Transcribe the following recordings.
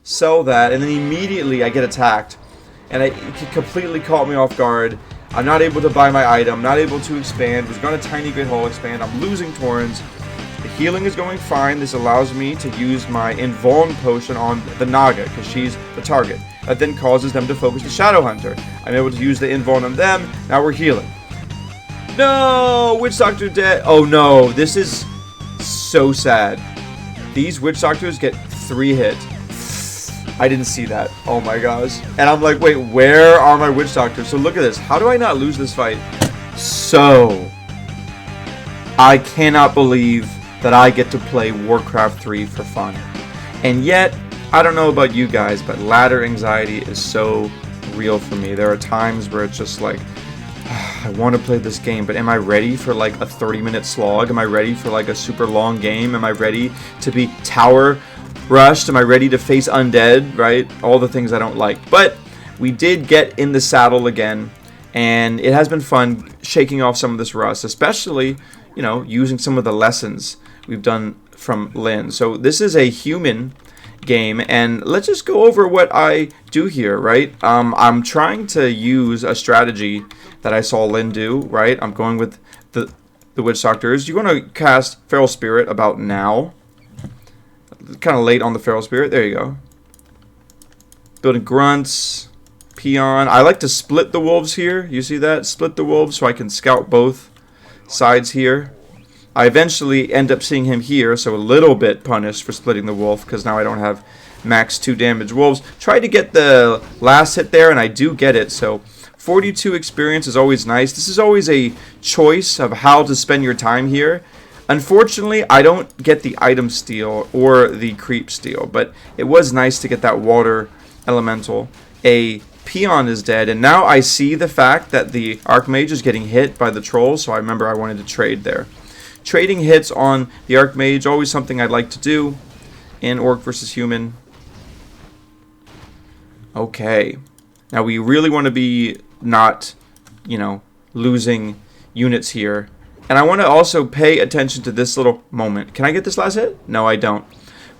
sell that, and then immediately I get attacked. And it completely caught me off guard. I'm not able to buy my item, not able to expand. Was going to Tiny Great Hall expand. I'm losing Torrens. The healing is going fine. This allows me to use my Invuln potion on the Naga, because she's the target. That then causes them to focus the Shadow Hunter. I'm able to use the Invuln on them. Now we're healing. No! Witch Doctor dead. Oh no, this is so sad. These Witch Doctors get 3 hits. I didn't see that. Oh my gosh. And I'm like, wait, where are my Witch Doctors? So look at this. How do I not lose this fight? So, I cannot believe that I get to play Warcraft 3 for fun. And yet, I don't know about you guys, but ladder anxiety is so real for me. There are times where it's just like, I want to play this game, but am I ready for like a 30-minute slog? Am I ready for like a super long game? Am I ready to be tower rushed? Am I ready to face undead? Right? All the things I don't like. But we did get in the saddle again, and it has been fun shaking off some of this rust, especially, you know, using some of the lessons we've done from Lynn. So this is a human game, and let's just go over what I do here, right? I'm trying to use a strategy that I saw Lynn do, right? I'm going with the Witch Doctors. You're going to cast Feral Spirit about now. Kind of late on the Feral Spirit. There you go. Building Grunts, Peon. I like to split the wolves here. You see that? Split the wolves so I can scout both sides here. I eventually end up seeing him here, so a little bit punished for splitting the wolf, because now I don't have max 2 damage wolves. Tried to get the last hit there, and I do get it, so 42 experience is always nice. This is always a choice of how to spend your time here. Unfortunately, I don't get the item steal or the creep steal, but it was nice to get that water elemental. A Peon is dead, and now I see the fact that the Archmage is getting hit by the troll, so I remember I wanted to trade there. Trading hits on the Archmage, always something I'd like to do in Orc versus Human. Okay. Now we really want to be not, you know, losing units here. And I want to also pay attention to this little moment. Can I get this last hit? No, I don't.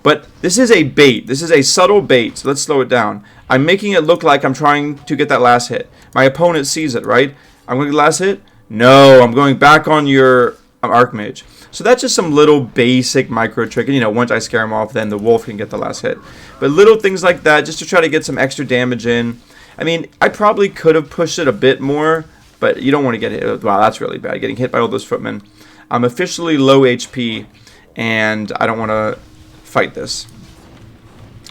But this is a bait. This is a subtle bait. So let's slow it down. I'm making it look like I'm trying to get that last hit. My opponent sees it, right? I'm going to get the last hit? No, I'm going back on your Archmage. So that's just some little basic micro trick. And, you know, once I scare him off, then the wolf can get the last hit. But little things like that, just to try to get some extra damage in. I mean, I probably could have pushed it a bit more, but you don't want to get hit. Wow, that's really bad. Getting hit by all those footmen. I'm officially low HP, and I don't want to fight this.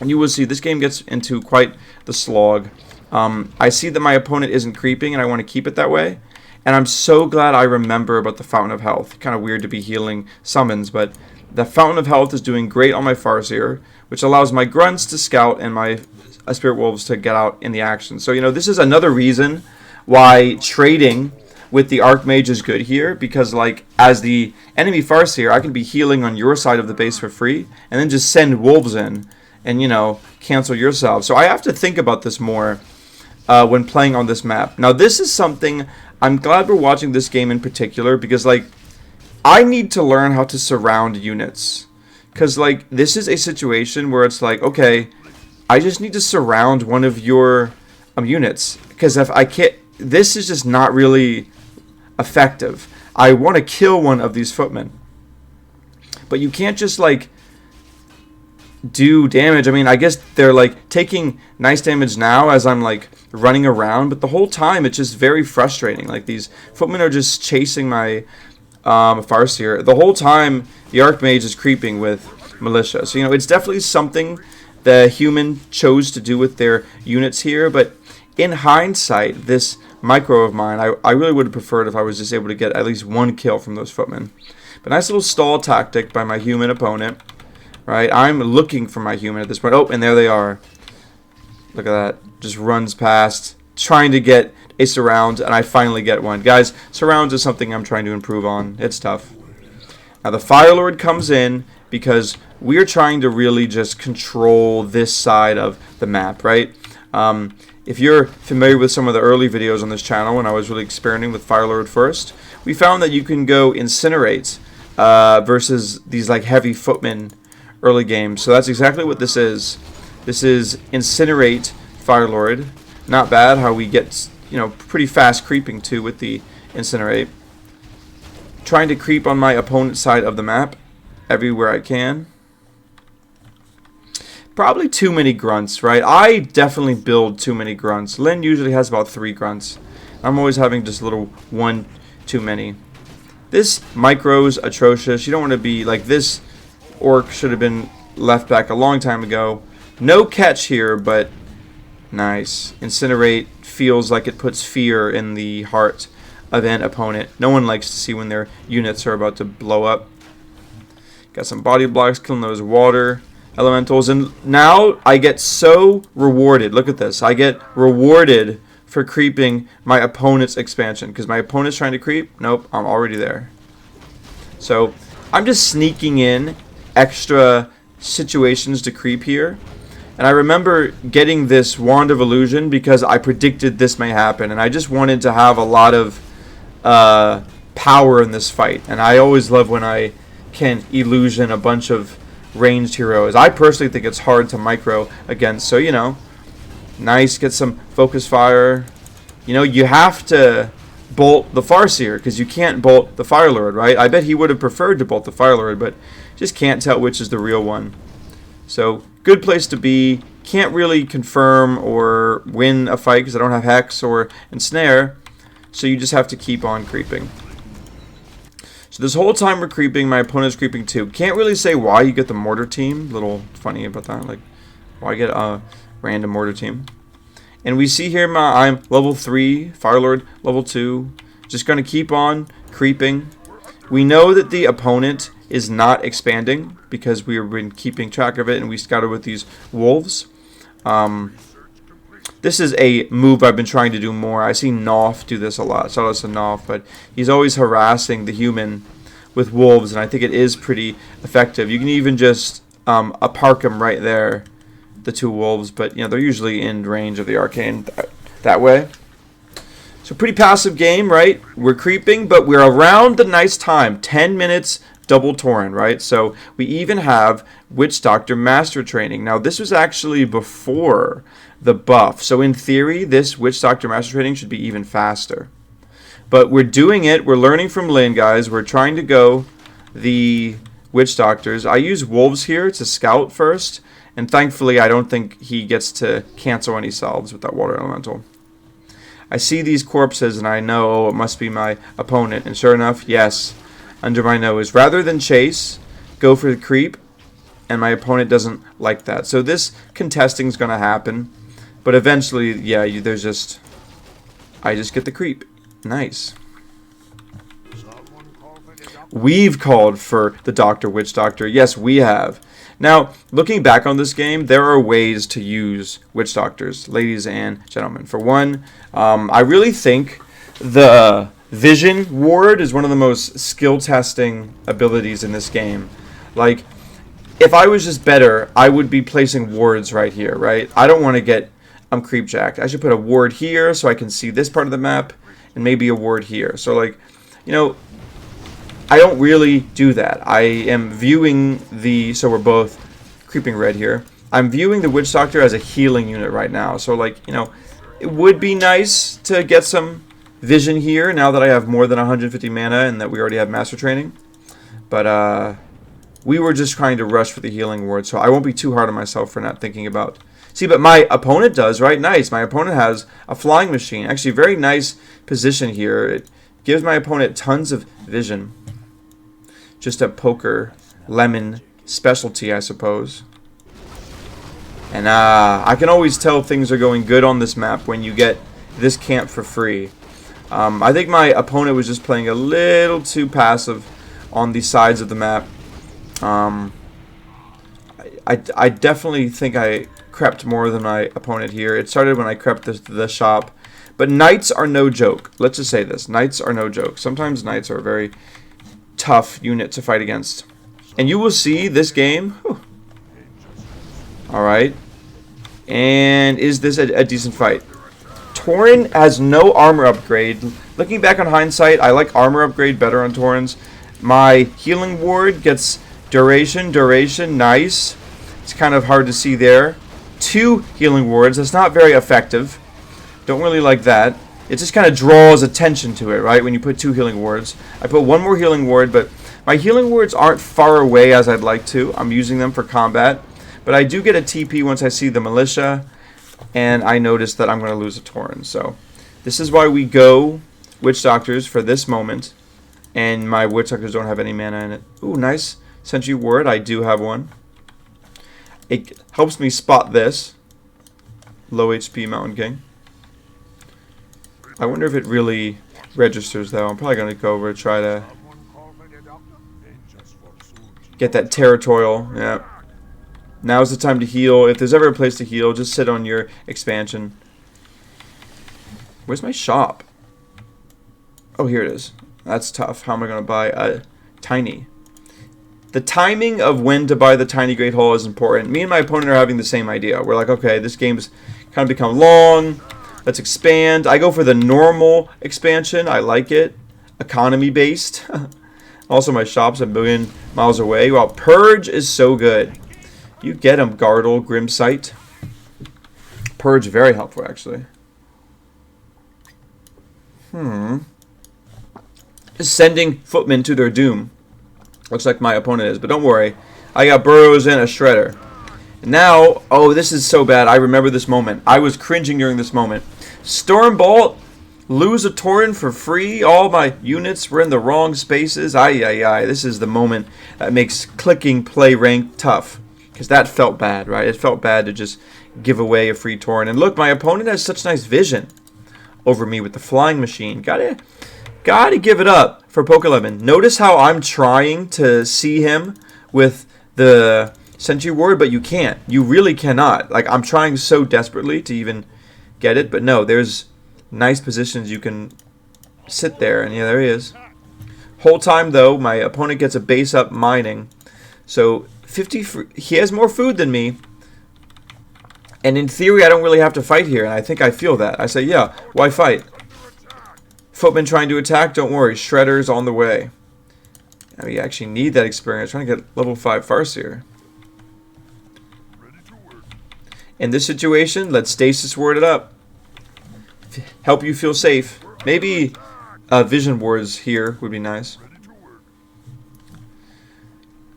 And you will see this game gets into quite the slog. I see that my opponent isn't creeping, and I want to keep it that way. And I'm so glad I remember about the Fountain of Health. Kind of weird to be healing summons, but the Fountain of Health is doing great on my Farseer, which allows my Grunts to scout and my Spirit Wolves to get out in the action. So, you know, this is another reason why trading with the Archmage is good here, because, like, as the enemy Farseer, I can be healing on your side of the base for free, and then just send wolves in and, you know, cancel yourself. So I have to think about this more when playing on this map. Now, this is something I'm glad we're watching this game in particular, because, like, I need to learn how to surround units. Because, like, this is a situation where it's like, okay, I just need to surround one of your units. Because if I can't, this is just not really effective. I want to kill one of these footmen. But you can't just, like, do damage. I mean, I guess they're, like, taking nice damage now as I'm, like, running around. But the whole time, it's just very frustrating. Like, these footmen are just chasing my Farseer. The whole time, the Archmage is creeping with Militia. So, you know, it's definitely something the human chose to do with their units here. But in hindsight, this micro of mine, I really would have preferred if I was just able to get at least one kill from those footmen. But nice little stall tactic by my human opponent. Right, I'm looking for my human at this point. Oh, and there they are. Look at that. Just runs past, trying to get a surround, and I finally get one. Guys, surrounds is something I'm trying to improve on. It's tough. Now, the Fire Lord comes in because we're trying to really just control this side of the map, right? If you're familiar with some of the early videos on this channel when I was really experimenting with Fire Lord first, we found that you can go Incinerate versus these, like, heavy footmen early game. So that's exactly what this is. This is Incinerate Firelord. Not bad how we get, pretty fast creeping too with the Incinerate. Trying to creep on my opponent's side of the map everywhere I can. Probably too many grunts, right? I definitely build too many grunts. Lynn usually has about 3 grunts. I'm always having just a little 1 too many. This micro's atrocious. You don't want to be like this. Orc should have been left back a long time ago. No catch here, but nice. Incinerate feels like it puts fear in the heart of an opponent. No one likes to see when their units are about to blow up. Got some body blocks, killing those water elementals, and now I get so rewarded. Look at this. I get rewarded for creeping my opponent's expansion, because my opponent's trying to creep. Nope, I'm already there. So I'm just sneaking in extra situations to creep here. And I remember getting this Wand of Illusion because I predicted this may happen, and I just wanted to have a lot of power in this fight. And I always love when I can illusion a bunch of ranged heroes. I personally think it's hard to micro against, so nice, get some focus fire. You have to bolt the Farseer because you can't bolt the Firelord, right? I bet he would have preferred to bolt the Firelord, but just can't tell which is the real one. So good place to be. Can't really confirm or win a fight because I don't have Hex or Ensnare, so you just have to keep on creeping. So this whole time we're creeping, my opponent's creeping too. Can't really say why you get the mortar team. Little funny about that, like why get a random mortar team. And we see here I'm level 3, Firelord level 2. Just going to keep on creeping. We know that the opponent is not expanding because we've been keeping track of it and we scouted with these wolves. This is a move I've been trying to do more. I see Noff do this a lot. Shout out to Noff, but he's always harassing the human with wolves, and I think it is pretty effective. You can even just park him right there, the 2 wolves, but they're usually in range of the arcane that way. So pretty passive game, right? We're creeping, but we're around the nice time. 10 minutes double Tauren, right? So we even have Witch Doctor Master Training. Now this was actually before the buff. So in theory, this Witch Doctor Master Training should be even faster. But we're doing it. We're learning from Lynn, guys. We're trying to go the Witch Doctors. I use wolves here to scout first. And thankfully, I don't think he gets to cancel any salves with that water elemental. I see these corpses and I know it must be my opponent. And sure enough, yes, under my nose. Rather than chase, go for the creep. And my opponent doesn't like that. So this contesting is going to happen. But eventually, yeah, I just get the creep. Nice. We've called for the Doctor, Witch Doctor. Yes, we have. Now, looking back on this game, there are ways to use Witch Doctors, ladies and gentlemen. For one, I really think the Vision Ward is one of the most skill-testing abilities in this game. Like, if I was just better, I would be placing wards right here, right? I don't want to get creepjacked. I should put a ward here so I can see this part of the map, and maybe a ward here. So, like, I don't really do that. I am viewing so we're both creeping red here. I'm viewing the Witch Doctor as a healing unit right now. So, like, it would be nice to get some vision here now that I have more than 150 mana and that we already have Master Training. But, we were just trying to rush for the healing ward, so I won't be too hard on myself for not thinking about. See, but my opponent does, right? Nice. My opponent has a flying machine. Actually, very nice position here. It gives my opponent tons of vision. Just a poker lemon specialty, I suppose. And I can always tell things are going good on this map when you get this camp for free. I think my opponent was just playing a little too passive on the sides of the map. I definitely think I crept more than my opponent here. It started when I crept the shop. But knights are no joke. Let's just say this. Knights are no joke. Sometimes knights are a very tough unit to fight against. And you will see this game. Alright. And is this a decent fight? Tauren has no armor upgrade. Looking back on hindsight, I like armor upgrade better on Taurens. My healing ward gets duration, nice. It's kind of hard to see there. 2 healing wards. That's not very effective. Don't really like that. It just kind of draws attention to it, right? When you put 2 healing wards. I put 1 more healing ward, but my healing wards aren't far away as I'd like to. I'm using them for combat. But I do get a TP once I see the militia, and I notice that I'm going to lose a Tauren. So this is why we go Witch Doctors for this moment, and my Witch Doctors don't have any mana in it. Ooh, nice sentry ward. I do have one. It helps me spot this. Low HP Mountain King. I wonder if it really registers, though. I'm probably going to go over and try to get that territorial. Yeah. Now's the time to heal. If there's ever a place to heal, just sit on your expansion. Where's my shop? Oh, here it is. That's tough. How am I going to buy a tiny? The timing of when to buy the tiny Great Hall is important. Me and my opponent are having the same idea. We're like, okay, this game's kind of become long. Let's expand. I go for the normal expansion. I like it. Economy based. Also, my shop's 1,000,000 miles away. Wow, Purge is so good. You get him, Gardle, Grimsight. Purge, very helpful, actually. Just sending footmen to their doom. Looks like my opponent is, but don't worry. I got burrows and a shredder. And now, oh, this is so bad. I remember this moment. I was cringing during this moment. Stormbolt, lose a Tauren for free. All my units were in the wrong spaces. Ay. This is the moment that makes clicking play rank tough. Because that felt bad, right? It felt bad to just give away a free Tauren. And look, my opponent has such nice vision over me with the flying machine. Gotta give it up for Pokelemon. Notice how I'm trying to see him with the Sentry Ward, but you can't. You really cannot. Like, I'm trying so desperately to even get it, but no, there's nice positions you can sit there, and yeah, there he is. Whole time, though, my opponent gets a base up mining, so 50. He has more food than me, and in theory, I don't really have to fight here, and I think I feel that. I say, yeah, why fight? Footman trying to attack, don't worry, Shredder's on the way. Now we actually need that experience. Trying to get level 5 Farseer. In this situation, let's stasis ward it up. Help you feel safe. Maybe vision wards here would be nice.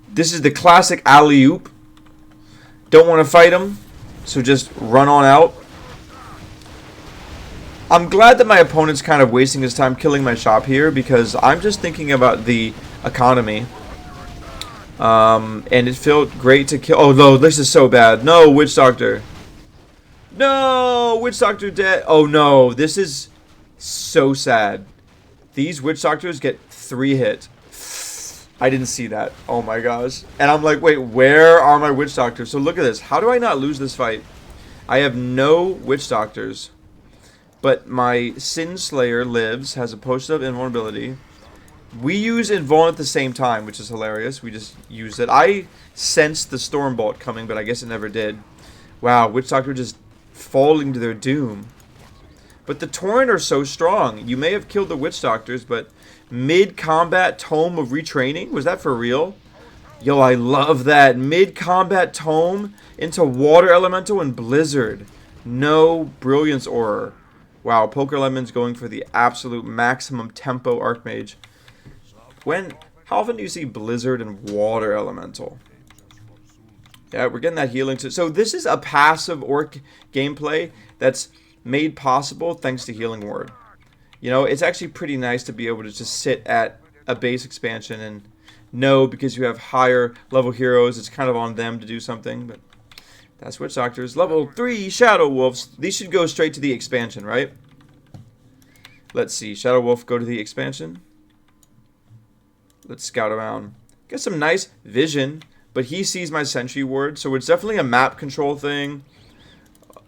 This is the classic alley-oop. Don't want to fight him, so just run on out. I'm glad that my opponent's kind of wasting his time killing my shop here, because I'm just thinking about the economy. And it felt great to kill. Oh no, this is so bad. No, Witch Doctor. No, Witch Doctor dead. Oh no, this is so sad. These Witch Doctors get 3 hit. I didn't see that. Oh my gosh. And I'm like, wait, where are my Witch Doctors? So look at this. How do I not lose this fight? I have no Witch Doctors. But my Sin Slayer lives, has a potion of invulnerability. We use Invuln at the same time, which is hilarious. We just used it. I sensed the Stormbolt coming, but I guess it never did. Wow, Witch Doctor just falling to their doom. But the Tauren are so strong. You may have killed the Witch Doctors, but mid-combat Tome of Retraining? Was that for real? Yo, I love that. Mid-combat Tome into Water Elemental and Blizzard. No Brilliance Aura. Wow, Pokélemon's going for the absolute maximum tempo Archmage. How often do you see Blizzard and Water Elemental? Yeah, we're getting that healing too. So this is a passive Orc gameplay that's made possible thanks to Healing Ward. You know, it's actually pretty nice to be able to just sit at a base expansion and know, because you have higher level heroes, it's kind of on them to do something. But that's Witch Doctors. Level 3 Shadow Wolves. These should go straight to the expansion, right? Let's see. Shadow Wolf go to the expansion. Let's scout around. Get some nice vision. But he sees my Sentry Ward, so it's definitely a map control thing.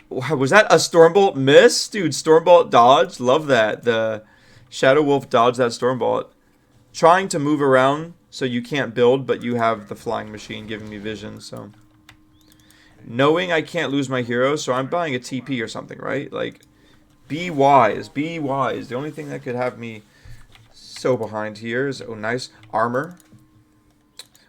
Was that a Stormbolt miss? Dude, Stormbolt dodge. Love that. The Shadow Wolf dodged that Stormbolt. Trying to move around so you can't build, but you have the flying machine giving me vision, so. Knowing I can't lose my hero, so I'm buying a TP or something, right? Like, be wise. Be wise. The only thing that could have me so behind here is, oh, nice armor.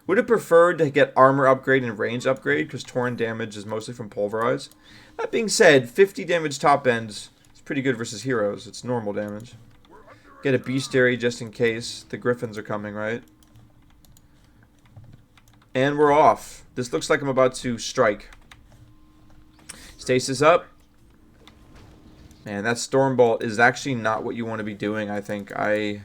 Would have preferred to get armor upgrade and range upgrade because Tauren damage is mostly from Pulverize. That being said, 50 damage top end is pretty good versus heroes. It's normal damage. Get a Bestiary just in case. The Griffins are coming, right? And we're off. This looks like I'm about to strike. Stasis up. Man, that Stormbolt is actually not what you want to be doing, I think. I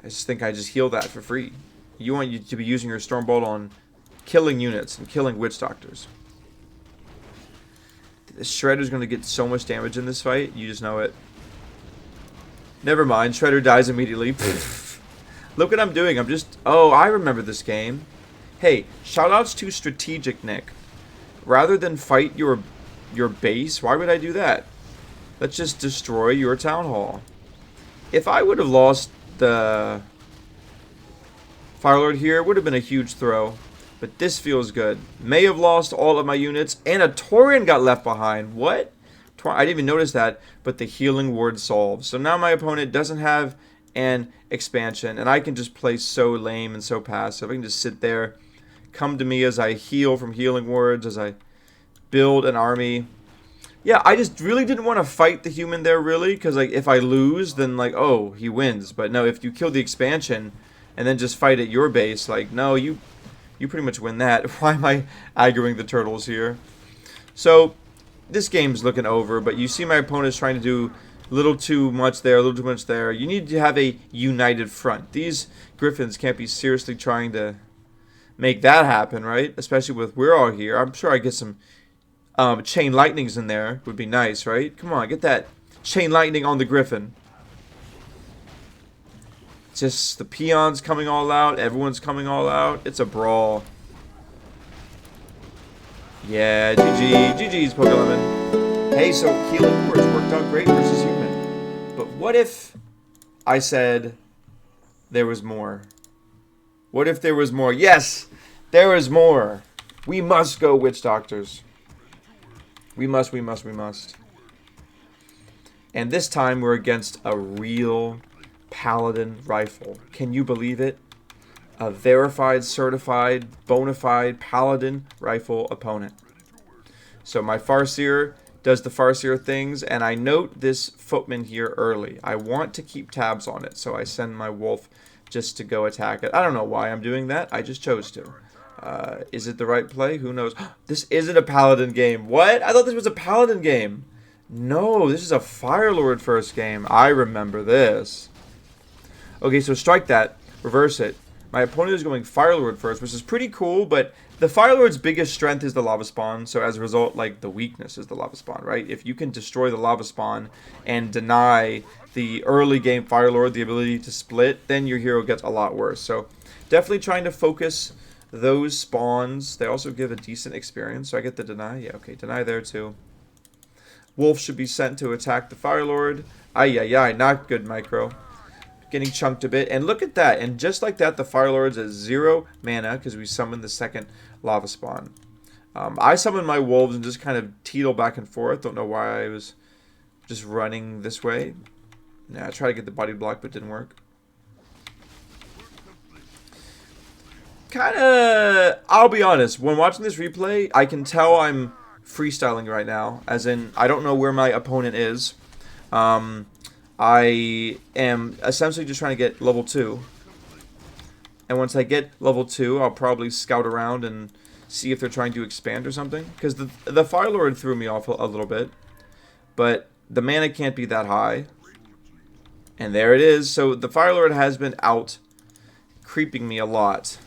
just think I just heal that for free. You want you to be using your Stormbolt on killing units and killing Witch Doctors. The Shredder's going to get so much damage in this fight. You just know it. Never mind. Shredder dies immediately. Look what I'm doing. I'm just... Oh, I remember this game. Hey, shoutouts to Strategic Nick. Rather than fight your base, why would I do that? Let's just destroy your town hall. If I would have lost the Firelord here, it would have been a huge throw. But this feels good. May have lost all of my units, and a Tauren got left behind. What? I didn't even notice that, but the healing ward solves. So now my opponent doesn't have an expansion, and I can just play so lame and so passive. I can just sit there, come to me as I heal from healing wards, as I build an army. Yeah, I just really didn't want to fight the human there, really, because like if I lose, then like, oh, he wins. But no, if you kill the expansion and then just fight at your base, like, no, you pretty much win that. Why am I aggroing the turtles here? So this game's looking over, but you see my opponent's trying to do a little too much there, a little too much there. You need to have a united front. These Griffins can't be seriously trying to make that happen, right? Especially with we're all here. I'm sure I get some chain lightnings in there. Would be nice, right? Come on, get that chain lightning on the Griffin. Just the peons coming all out. Everyone's coming all out. It's a brawl. Yeah, GG. GG's Pokelemon. Hey, so healing wards worked out great versus human. But what if I said there was more? What if there was more? Yes, there is more. We must go Witch Doctors. We must. And this time we're against a real Paladin rifle. Can you believe it? A verified, certified, bona fide Paladin rifle opponent. So my Farseer does the Farseer things, and I note this footman here early. I want to keep tabs on it, so I send my wolf just to go attack it. I don't know why I'm doing that. I just chose to. Is it the right play? Who knows? This isn't a Paladin game. What? I thought this was a Paladin game. No, this is a Firelord first game. I remember this. Okay, so strike that. Reverse it. My opponent is going Firelord first, which is pretty cool, but the Firelord's biggest strength is the Lava Spawn, so as a result, like, the weakness is the Lava Spawn, right? If you can destroy the Lava Spawn and deny the early game Firelord the ability to split, then your hero gets a lot worse. So definitely trying to focus those spawns. They also give a decent experience, so I get the deny. Yeah, okay, deny there too. Wolf should be sent to attack the Firelord. Ay, not good, Micro. Getting chunked a bit. And look at that. And just like that, the Firelord's at 0 mana because we summoned the second Lava Spawn. I summoned my wolves and just kind of teetle back and forth. Don't know why I was just running this way. Nah, I tried to get the body block, but it didn't work. I'll be honest. When watching this replay, I can tell I'm freestyling right now. As in, I don't know where my opponent is. I am essentially just trying to get level 2. And once I get level 2, I'll probably scout around and see if they're trying to expand or something. Because the Firelord threw me off a little bit. But the mana can't be that high. And there it is. So the Firelord has been out creeping me a lot.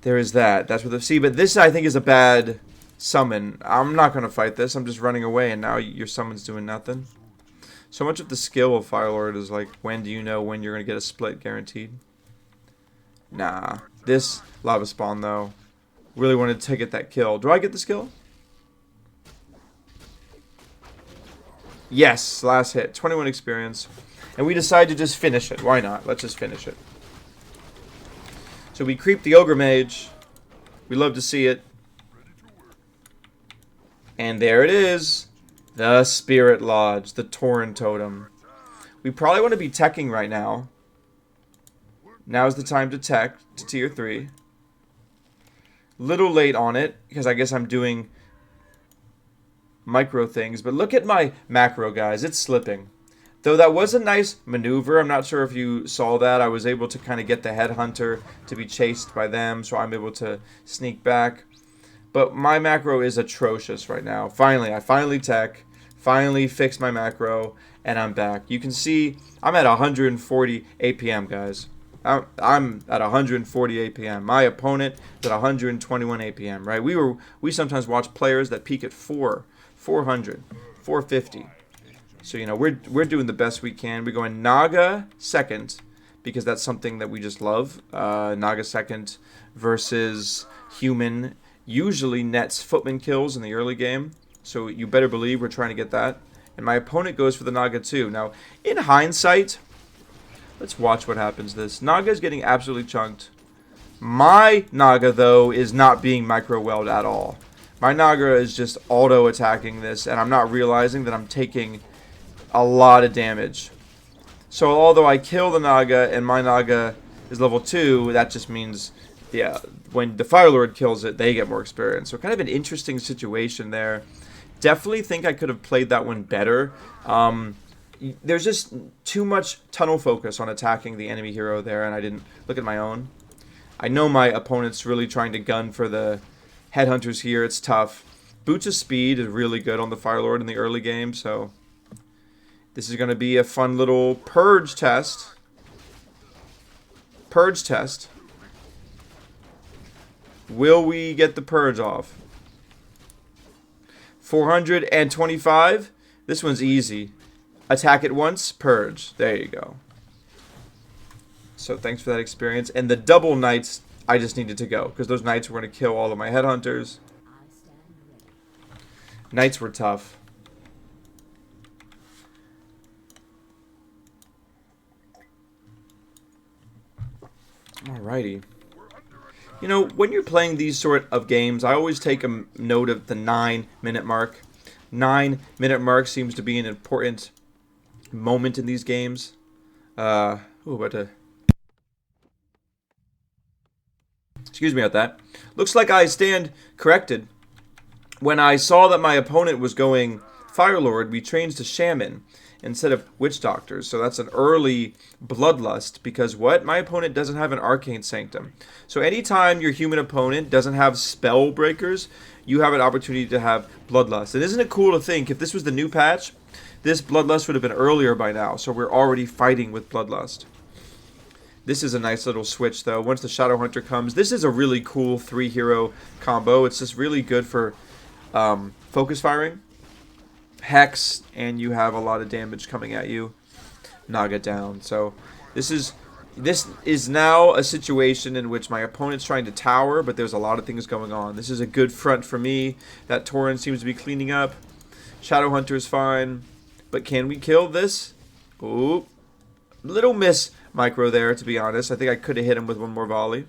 There is that. That's what the... See, but this I think is a bad summon. I'm not going to fight this. I'm just running away and now your summon's doing nothing. So much of the skill of Firelord is like, when do you know when you're going to get a split guaranteed? Nah. This Lava Spawn, though, really wanted to get that kill. Do I get this kill? Yes, last hit. 21 experience. And we decide to just finish it. Why not? Let's just finish it. So we creep the Ogre Mage. We love to see it. And there it is. The Spirit Lodge, the Tauren Totem. We probably want to be teching right now. Now's the time to tech to tier 3. Little late on it, because I guess I'm doing micro things. But look at my macro, guys. It's slipping. Though that was a nice maneuver. I'm not sure if you saw that. I was able to kind of get the headhunter to be chased by them, so I'm able to sneak back. But my macro is atrocious right now. I finally tech, finally fixed my macro, and I'm back. You can see I'm at 140 APM, guys. I'm at 140 APM. My opponent is at 121 APM, right? We sometimes watch players that peak at 400, 450. So, you know, we're doing the best we can. We're going Naga second because that's something that we just love. Naga second versus human usually nets footman kills in the early game. So you better believe we're trying to get that. And my opponent goes for the Naga too. Now, in hindsight, let's watch what happens this. Naga is getting absolutely chunked. My Naga, though, is not being micro-welled at all. My Naga is just auto-attacking this, and I'm not realizing that I'm taking a lot of damage. So although I kill the Naga and my Naga is level 2, that just means, yeah, when the Fire Lord kills it, they get more experience. So kind of an interesting situation there. Definitely think I could have played that one better. There's just too much tunnel focus on attacking the enemy hero there, and I didn't look at my own. I know my opponent's really trying to gun for the headhunters here. It's tough. Boots of Speed is really good on the Fire Lord in the early game, so this is going to be a fun little purge test. Purge test. Will we get the purge off? 425. This one's easy. Attack it once, purge. There you go. So thanks for that experience. And the double knights, I just needed to go because those knights were going to kill all of my headhunters. Knights were tough. Alrighty. You know, when you're playing these sort of games, I always take a note of the 9-minute mark. 9-minute mark seems to be an important moment in these games. Excuse me about that. Looks like I stand corrected. When I saw that my opponent was going Fire Lord, we changed to Shaman instead of Witch Doctors. So that's an early Bloodlust because what? My opponent doesn't have an Arcane Sanctum. So anytime your human opponent doesn't have Spell Breakers, you have an opportunity to have Bloodlust. And isn't it cool to think if this was the new patch, this Bloodlust would have been earlier by now. So we're already fighting with Bloodlust. This is a nice little switch though. Once the Shadow Hunter comes, this is a really cool 3-hero combo. It's just really good for focus firing. Hex, and you have a lot of damage coming at you. Naga down. So this is now a situation in which my opponent's trying to tower, but there's a lot of things going on. This is a good front for me. That Tauren seems to be cleaning up. Shadowhunter's fine. But can we kill this? Ooh. Little miss micro there, to be honest. I think I could have hit him with one more volley.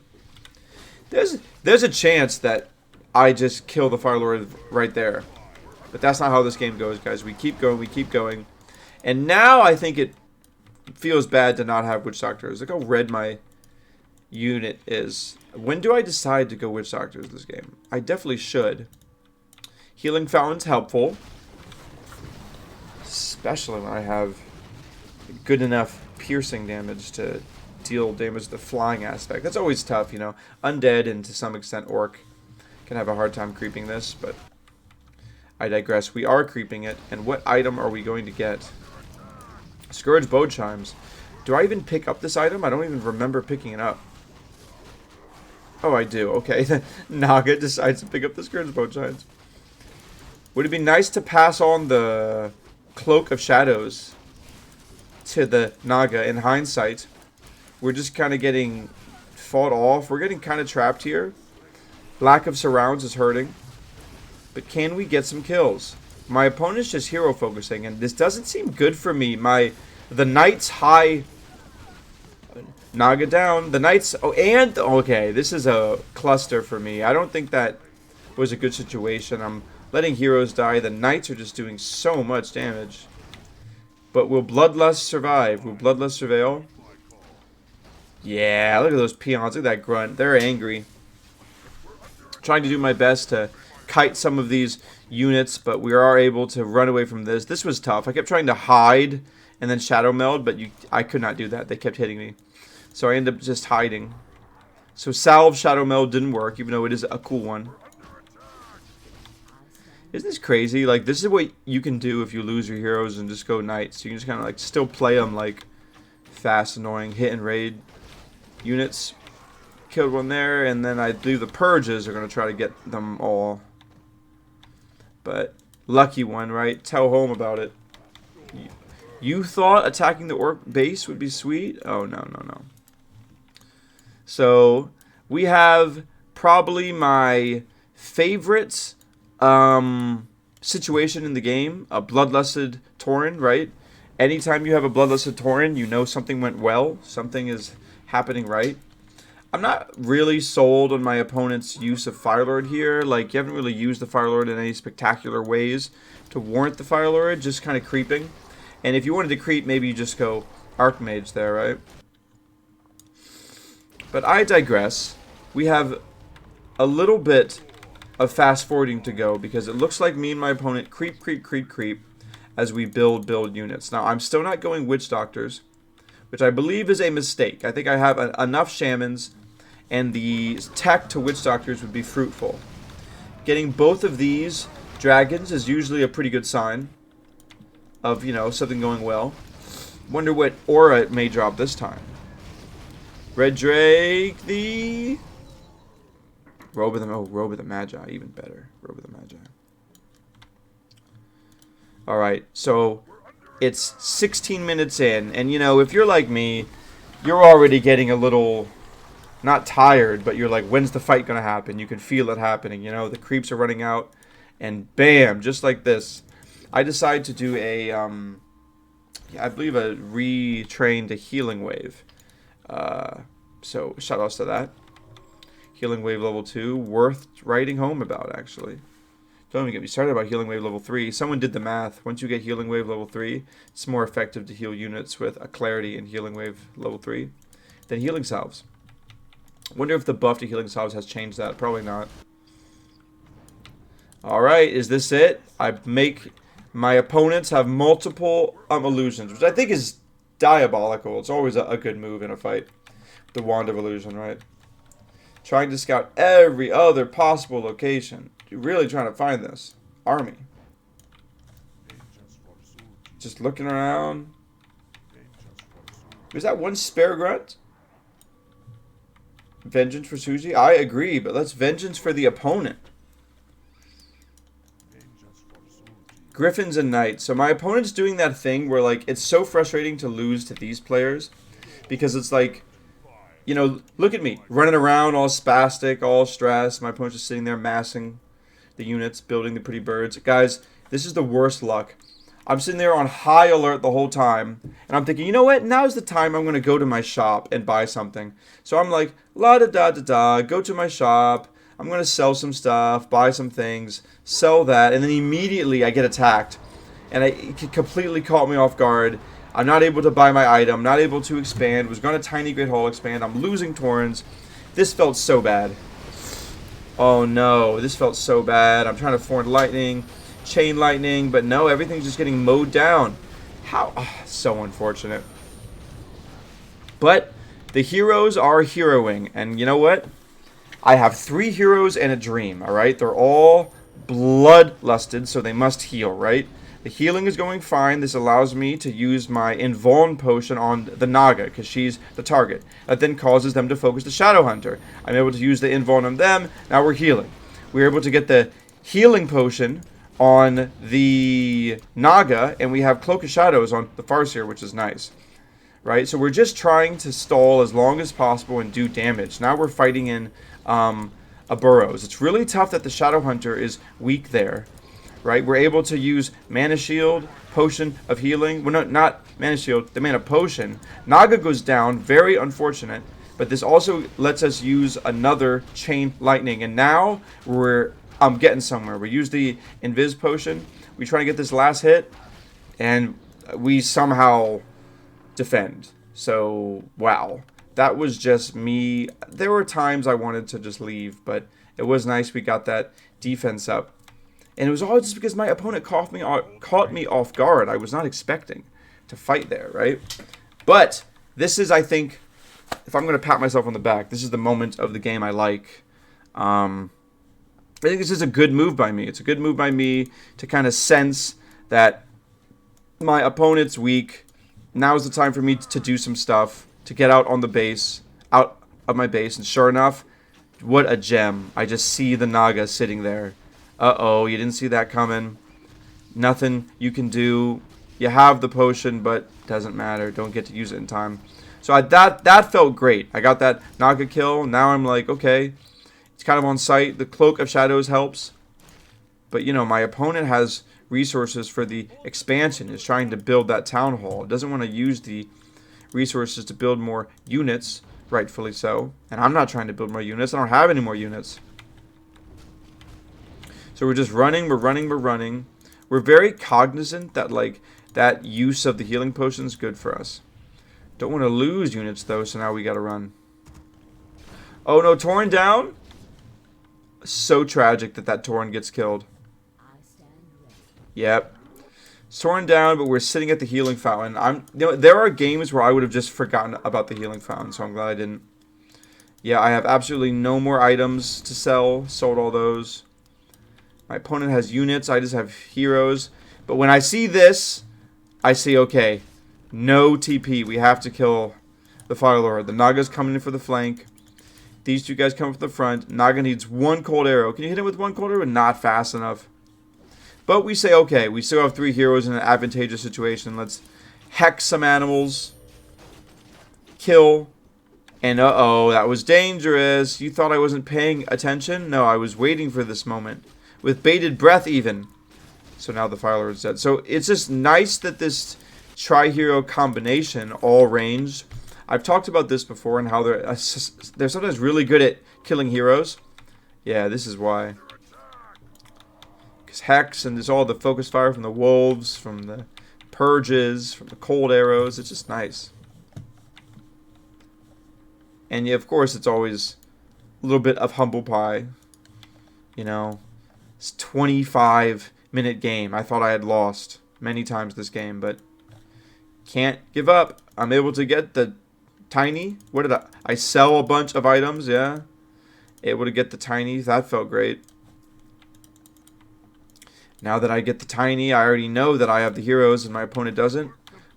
There's a chance that I just kill the Fire Lord right there. But that's not how this game goes, guys. We keep going, we keep going. And now I think it feels bad to not have Witch Doctors. Look how red my unit is. When do I decide to go Witch Doctors this game? I definitely should. Healing Fountain's helpful. Especially when I have good enough piercing damage to deal damage to the flying aspect. That's always tough, you know. Undead and to some extent Orc can have a hard time creeping this, but I digress. We are creeping it, and what item are we going to get? Scourge Bow Chimes. Do I even pick up this item? I don't even remember picking it up. Oh, I do. Okay. Naga decides to pick up the Scourge Bow Chimes. Would it be nice to pass on the Cloak of Shadows to the Naga in hindsight? We're just kind of getting fought off. We're getting kind of trapped here. Lack of surrounds is hurting. But can we get some kills? My opponent's just hero focusing, and this doesn't seem good for me. The Knight's high. Naga down. The Knight's. Oh, and okay, this is a cluster for me. I don't think that was a good situation. I'm letting heroes die. The Knights are just doing so much damage. But will Bloodlust survive? Will Bloodlust surveil? Yeah, look at those peons. Look at that grunt. They're angry. Trying to do my best to kite some of these units, but we are able to run away from this. This was tough. I kept trying to hide and then shadow meld, but I could not do that. They kept hitting me. So I ended up just hiding. So salve shadow meld didn't work, even though it is a cool one. Isn't this crazy? Like, this is what you can do if you lose your heroes and just go knights. You can just kind of like still play them like fast, annoying, hit and raid units. Killed one there, and then I believe the purges are going to try to get them all. But lucky one, right? Tell home about it. You thought attacking the orc base would be sweet? Oh, no, no, no. So we have probably my favorite situation in the game, a bloodlusted Tauren, right? Anytime you have a bloodlusted Tauren, you know something went well, something is happening right. I'm not really sold on my opponent's use of Firelord here. Like, you haven't really used the Firelord in any spectacular ways to warrant the Firelord, just kind of creeping. And if you wanted to creep, maybe you just go Archmage there, right? But I digress. We have a little bit of fast forwarding to go because it looks like me and my opponent creep as we build units. Now, I'm still not going Witch Doctors, which I believe is a mistake. I think I have enough Shamans, and the tech to Witch Doctors would be fruitful. Getting both of these dragons is usually a pretty good sign of, you know, something going well. Wonder what aura it may drop this time. Red Drake, the Robe of the Magi, even better. Robe of the Magi. Alright, so it's 16 minutes in, and you know, if you're like me, you're already getting a little, not tired, but you're like, when's the fight gonna happen? You can feel it happening, you know, the creeps are running out, and bam, just like this, I decide to do a, I believe a retrained healing wave. So shout outs to that. Healing wave level 2, worth writing home about, actually. Don't even get me started about healing wave level 3. Someone did the math. Once you get healing wave level 3, it's more effective to heal units with a clarity in healing wave level 3 than healing salves. Wonder if the buff to healing salves has changed that. Probably not. Alright, is this it? I make my opponents have multiple illusions, which I think is diabolical. It's always a good move in a fight. The Wand of Illusion, right? Trying to scout every other possible location. You're really trying to find this army. Just looking around. Is that one spare grunt? Vengeance for Suji? I agree, but let's vengeance for the opponent. Griffins and Knights. So my opponent's doing that thing where, like, it's so frustrating to lose to these players. Because it's like, you know, look at me. Running around all spastic, all stressed. My opponent's just sitting there massing the units, building the pretty birds. Guys, this is the worst luck. I'm sitting there on high alert the whole time. And I'm thinking, you know what? Now's the time I'm going to go to my shop and buy something. So I'm like, la-da-da-da-da, go to my shop. I'm going to sell some stuff, buy some things, sell that. And then immediately I get attacked. And it completely caught me off guard. I'm not able to buy my item, not able to expand, was going to Tiny Great Hall expand, I'm losing Taurens. This felt so bad. Oh no, this felt so bad. I'm trying to form lightning, chain lightning, but no, everything's just getting mowed down. How? Oh, so unfortunate. But the heroes are heroing, and you know what? I have 3 heroes and a dream, alright? They're all bloodlusted, so they must heal, right? The healing is going fine. This allows me to use my Invuln potion on the Naga, because she's the target. That then causes them to focus the Shadow Hunter. I'm able to use the Invuln on them. Now we're healing. We're able to get the healing potion on the Naga, and we have Cloak of Shadows on the Farseer, which is nice. Right? So we're just trying to stall as long as possible and do damage. Now we're fighting in a Burrows. It's really tough that the Shadow Hunter is weak there. Right, we're able to use Mana Shield, Potion of Healing. Well, no, not Mana Shield, the Mana Potion. Naga goes down, very unfortunate. But this also lets us use another Chain Lightning. And now we're getting somewhere. We use the Invis Potion. We try to get this last hit. And we somehow defend. So, wow. that was just me. There were times I wanted to just leave, but it was nice we got that defense up. And it was all just because my opponent caught me off guard. I was not expecting to fight there, right? But this is, I think, if I'm going to pat myself on the back, this is the moment of the game I like. I think this is a good move by me. It's a good move by me to kind of sense that my opponent's weak. Now's the time for me to do some stuff, to get out on the base, out of my base. And sure enough, what a gem. I just see the Naga sitting there. Uh-oh, you didn't see that coming. Nothing you can do. You have the potion, but doesn't matter. Don't get to use it in time. So that felt great. I got that Naga kill. Now I'm like, okay, it's kind of on site. The Cloak of Shadows helps. But, you know, my opponent has resources for the expansion. Is trying to build that town hall. It doesn't want to use the resources to build more units, rightfully so. And I'm not trying to build more units. I don't have any more units. So we're just running, we're running, we're running. We're very cognizant that, like, that use of the healing potion is good for us. Don't want to lose units, though, so now we got to run. Oh, no, Tauren down? So tragic that Tauren gets killed. Yep. It's Tauren down, but we're sitting at the healing fountain. You know, there are games where I would have just forgotten about the healing fountain, so I'm glad I didn't. Yeah, I have absolutely no more items to sell. Sold all those. My opponent has units. I just have heroes. But when I see this, I see, okay, no TP. We have to kill the Fire Lord. The Naga's coming in for the flank. These two guys come from the front. Naga needs one cold arrow. Can you hit him with one cold arrow? Not fast enough. But we say, okay, we still have 3 heroes in an advantageous situation. Let's hex some animals. Kill. And uh-oh, that was dangerous. You thought I wasn't paying attention? No, I was waiting for this moment. With bated breath, even. So now the Fire Lord's dead. So it's just nice that this tri-hero combination, all ranged. I've talked about this before and how they're sometimes really good at killing heroes. Yeah, this is why. Because Hex and there's all the focus fire from the wolves, from the purges, from the cold arrows. It's just nice. And yeah, of course, it's always a little bit of humble pie. You know. It's a 25-minute game. I thought I had lost many times this game, but can't give up. I'm able to get the tiny. What did I sell a bunch of items, yeah. Able to get the tiny. That felt great. Now that I get the tiny, I already know that I have the heroes and my opponent doesn't.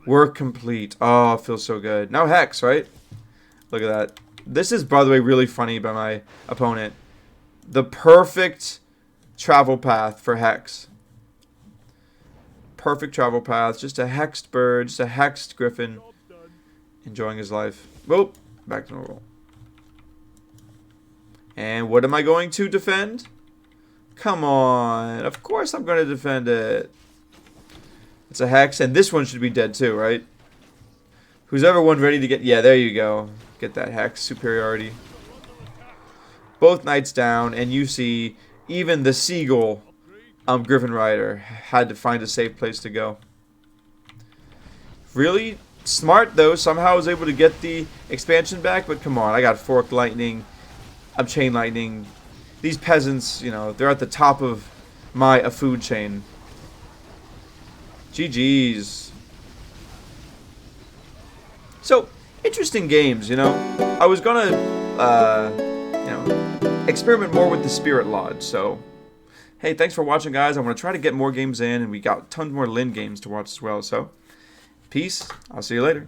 Work complete. Oh, it feels so good. Now Hex, right? Look at that. This is, by the way, really funny by my opponent. The perfect travel path for Hex. Perfect travel path. Just a hexed bird. Just a hexed griffin. Enjoying his life. Whoa. Back to normal. And what am I going to defend? Come on. Of course I'm going to defend it. It's a hex. And this one should be dead too, right? Who's ever one ready to get... Yeah, there you go. Get that hex superiority. Both knights down. And you see... Even the Seagull Griffin Rider had to find a safe place to go. Really smart, though. Somehow I was able to get the expansion back. But come on, I got Forked Lightning. I'm Chain Lightning. These peasants, you know, they're at the top of my food chain. GG's. So, interesting games, you know. I was going to, you know... experiment more with the Spirit Lodge. So, hey, thanks for watching, guys. I'm going to try to get more games in, and we got tons more Lin games to watch as well. So, peace. I'll see you later.